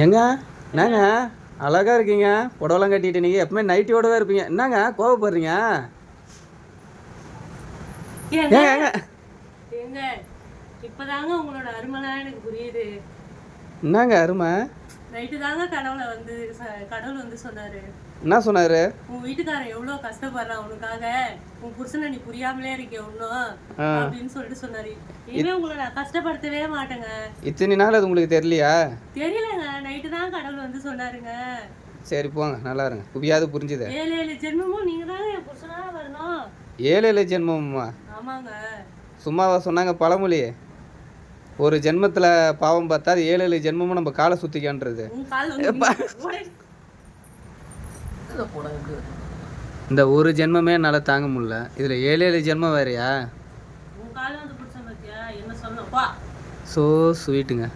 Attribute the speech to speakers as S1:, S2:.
S1: எங்க என்னங்க அழகா இருக்கீங்க, புடவெல்லாம் கட்டிட்டு. நீங்கள் எப்பவுமே நைட்டியோடவே இருப்பீங்க, என்னங்க கோவப்படுறீங்க?
S2: ஏங்க ஏங்க இப்பதாங்க உங்களோட அருமைலாம் எனக்கு புரியுது.
S1: என்னங்க அருமை?
S2: நைட்டு தாங்க கடவுள் வந்து சொன்னாரு.
S1: என்ன சொன்னாரு?
S2: உன் வீட்டுக்காரன் எவ்வளோ கஷ்டப்படுறான் உனக்காக, உன் புருஷனை நீ புரியாமலே இருக்க ஒன்றும் அப்படின்னு சொல்லிட்டு சொன்னாரு. இனிமே உங்களை நான் கஷ்டப்படுத்தவே மாட்டேங்க.
S1: இத்தனை நாள் அது உங்களுக்கு தெரியலையா?
S2: தெரியலங்க, நைட்டு தான் கடவுள் வந்து சொன்னாருங்க.
S1: சரி போங்க, நல்லா இருங்க. புரியாது, புரிஞ்சுது.
S2: 7 ஜென்மமும் நீங்க தாங்க என் புருஷனா வரணும்.
S1: 7 ஜென்மமா?
S2: ஆமாங்க.
S1: சும்மாவா சொன்னாங்க பழமொழி? ஒரு ஜென்மத்தில் பாவம் பார்த்தா அது 7 ஜென்மமும் நம்ம காலை சுற்றிக்கான்றது. இந்த ஒரு ஜென்மமே என்னால் தாங்க முடியல, இதில் 7 ஜென்மம் வேறையா?
S2: ஸோ
S1: ஸ்வீட்டுங்க.